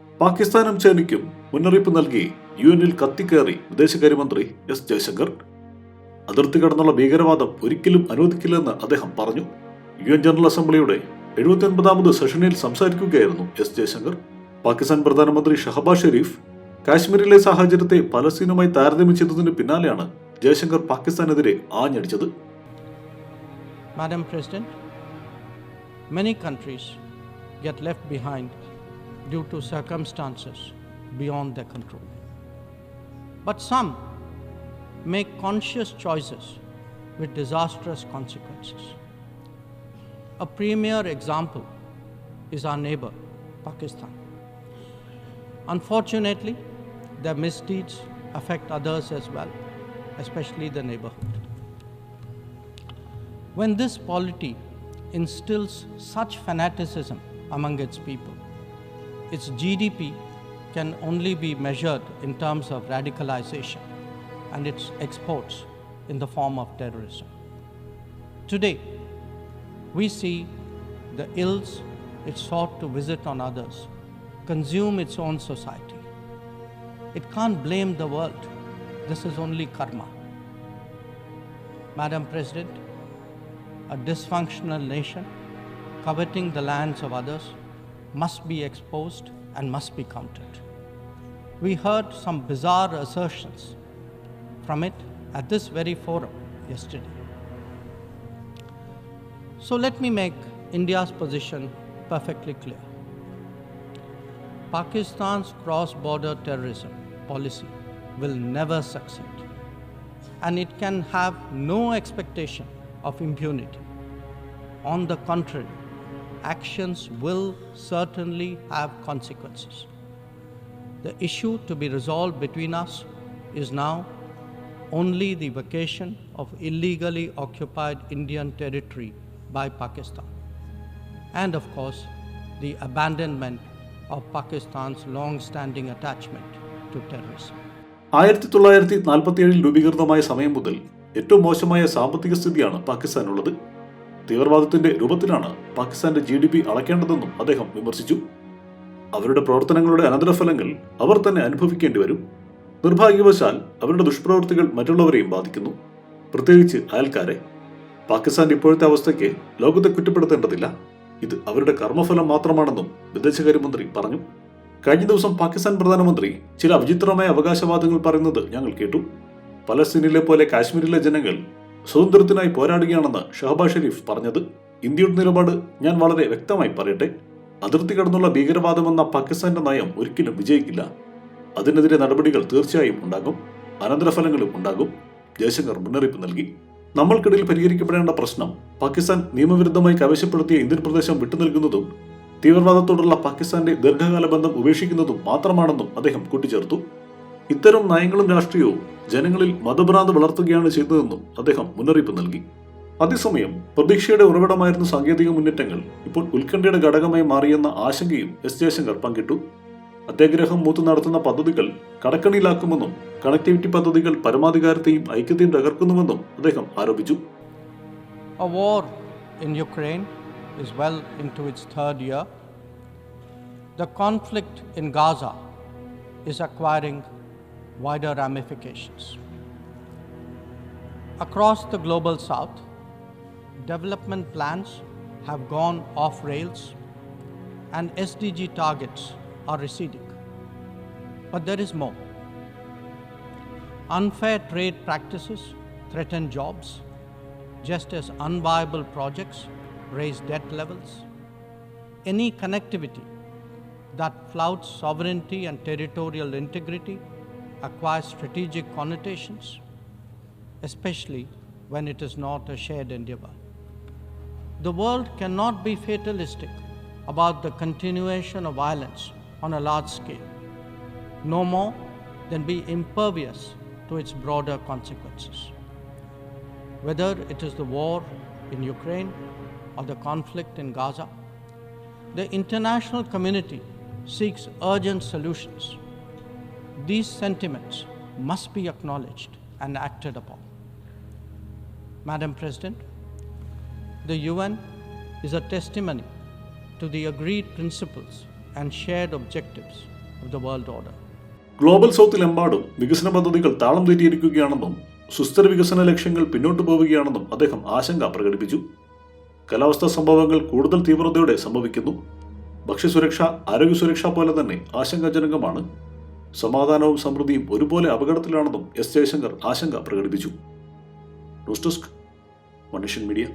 പാകിസ്ഥാനും ചൈനയ്ക്കും മുന്നറിയിപ്പ് നൽകി യുഎന്നിൽ കത്തിക്കയറി വിദേശകാര്യമന്ത്രി എസ് ജയശങ്കർ. അതിർത്തി കടന്നുള്ള ഭീകരവാദം ഒരിക്കലും അനുവദിക്കില്ലെന്ന് അദ്ദേഹം പറഞ്ഞു. യുഎൻ ജനറൽ അസംബ്ലിയുടെ 79ാമത് സെഷനിൽ സംസാരിക്കുകയായിരുന്നു എസ് ജയശങ്കർ. പാകിസ്ഥാൻ പ്രധാനമന്ത്രി ഷഹബാസ് ഷെരീഫ് കാശ്മീരിലെ സാഹചര്യത്തെ പലസ്തീനുമായി താരതമ്യം ചെയ്തതിന് പിന്നാലെയാണ് Jaishankar പാകിസ്ഥാനെതിരെ ആഞ്ഞടിച്ചത്. Madam President, many countries get left behind due to circumstances beyond their control. But some make conscious choices with disastrous consequences. A premier example is our neighbor, Pakistan. Unfortunately, their misdeeds affect others as well, especially the neighborhood. When this polity instills such fanaticism among its people, its GDP can only be measured in terms of radicalization and its exports in the form of terrorism. Today, we see the ills it sought to visit on others consume its own society. It can't blame the world. This is only karma. Madam President, a dysfunctional nation coveting the lands of others must be exposed and must be countered. We heard some bizarre assertions from it at this very forum yesterday. So let me make India's position perfectly clear. Pakistan's cross-border terrorism policy will never succeed, and it can have no expectation of impunity. On the contrary, actions will certainly have consequences. The issue to be resolved between us is now only the vacation of illegally occupied Indian territory by Pakistan, and of course, the abandonment of Pakistan's long-standing attachment to terrorism. 1947 രൂപീകൃതമായ സമയം മുതൽ ഏറ്റവും മോശമായ സാമ്പത്തിക സ്ഥിതിയാണ് പാകിസ്ഥാനുള്ളത്. തീവ്രവാദത്തിന്റെ രൂപത്തിലാണ് പാകിസ്ഥാന്റെ GDP അളക്കേണ്ടതെന്നും അദ്ദേഹം വിമർശിച്ചു. അവരുടെ പ്രവർത്തനങ്ങളുടെ അനന്തരഫലങ്ങൾ അവർ തന്നെ അനുഭവിക്കേണ്ടി വരും. നിർഭാഗ്യവശാൽ അവരുടെ ദുഷ്പ്രവൃത്തികൾ മറ്റുള്ളവരെയും ബാധിക്കുന്നു, പ്രത്യേകിച്ച് അയൽക്കാരെ. പാകിസ്ഥാന്റെ ഇപ്പോഴത്തെ അവസ്ഥയ്ക്ക് ലോകത്തെ കുറ്റപ്പെടുത്തേണ്ടതില്ല. ഇത് അവരുടെ കർമ്മഫലം മാത്രമാണെന്നും വിദേശകാര്യമന്ത്രി പറഞ്ഞു. കഴിഞ്ഞ ദിവസം പാകിസ്ഥാൻ പ്രധാനമന്ത്രി ചില വിചിത്രമായ അവകാശവാദങ്ങൾ പറയുന്നത് ഞങ്ങൾ കേട്ടു. പലസ്തീനിലെ പോലെ കാശ്മീരിലെ ജനങ്ങൾ സ്വാതന്ത്ര്യത്തിനായി പോരാടുകയാണെന്ന് ഷഹബാസ് ഷെരീഫ് പറഞ്ഞത്. ഇന്ത്യയുടെ നിലപാട് ഞാൻ വളരെ വ്യക്തമായി പറയട്ടെ. അതിർത്തി കടന്നുള്ള ഭീകരവാദമെന്ന പാകിസ്ഥാന്റെ നയം ഒരിക്കലും വിജയിക്കില്ല. അതിനെതിരെ നടപടികൾ തീർച്ചയായും ഉണ്ടാകും, അനന്തരഫലങ്ങളും ഉണ്ടാകും. ജയശങ്കർ മുന്നറിയിപ്പ് നൽകി. നമ്മൾക്കിടയിൽ പരിഹരിക്കപ്പെടേണ്ട പ്രശ്നം പാകിസ്ഥാൻ നിയമവിരുദ്ധമായി കൈവശപ്പെടുത്തിയ ഇന്ത്യൻ പ്രദേശം വിട്ടുനിൽക്കുന്നതും തീവ്രവാദത്തോടുള്ള പാകിസ്ഥാന്റെ ദീർഘകാല ബന്ധം ഉപേക്ഷിക്കുന്നതും മാത്രമാണെന്നും അദ്ദേഹം കൂട്ടിച്ചേർത്തു. ഇത്തരം നയങ്ങളും രാഷ്ട്രീയവും ജനങ്ങളിൽ മതഭ്രാന്ത് വളർത്തുകയാണ് ചെയ്തതെന്നും അദ്ദേഹം മുന്നറിയിപ്പ് നൽകി. അതേസമയം പ്രതീക്ഷയുടെ ഉറവിടമായിരുന്ന സാങ്കേതിക മുന്നേറ്റങ്ങൾ ഇപ്പോൾ ഉത്കണ്ഠയുടെ ഘടകമായി മാറിയെന്ന ആശങ്കയും എസ് ജയശങ്കർ പങ്കിട്ടു. അത്യാഗ്രഹം മൂത്ത് നടത്തുന്ന പദ്ധതികൾ കടക്കണിയിലാക്കുമെന്നും കണക്ടിവിറ്റി പദ്ധതികൾ പരമാധികാരത്തെയും ഐക്യത്തെയും തകർക്കുന്നുവെന്നും അദ്ദേഹം ആരോപിച്ചു. A war in Ukraine is well into its third year. The conflict in Gaza is acquiring wider ramifications. Across the global south, development plans have gone off rails and SDG targets are receding. But there is more. Unfair trade practices threaten jobs, just as unviable projects raise debt levels. Any connectivity that flouts sovereignty and territorial integrity acquires strategic connotations, especially when it is not a shared endeavor. The world cannot be fatalistic about the continuation of violence on a large scale, no more than be impervious to its broader consequences. Whether it is the war in Ukraine or the conflict in Gaza, the international community seeks urgent solutions. These sentiments must be acknowledged and acted upon. Madam President, the UN is a testimony to the agreed principles and shared objectives of the world order. Global സൗത്തിലെമ്പാടും വികസന പദ്ധതികൾ താളം തെറ്റിയിരിക്കുകയാണെന്നും സുസ്ഥിര വികസന ലക്ഷ്യങ്ങൾ പിന്നോട്ടു പോവുകയാണെന്നും അദ്ദേഹം ആശങ്ക പ്രകടിപ്പിച്ചു. കാലാവസ്ഥാ സംഭവങ്ങൾ കൂടുതൽ തീവ്രതയോടെ സംഭവിക്കുന്നു. ഭക്ഷ്യസുരക്ഷ, ആരോഗ്യസുരക്ഷ പോലെ തന്നെ ആശങ്കാജനകമാണ്. സമാധാനവും സമൃദ്ധിയും ഒരുപോലെ അപകടത്തിലാണെന്നും എസ് ജയശങ്കർ ആശങ്ക പ്രകടിപ്പിച്ചു. ന്യൂസ് ഡെസ്ക്, മനുഷ്യൻ മീഡിയ.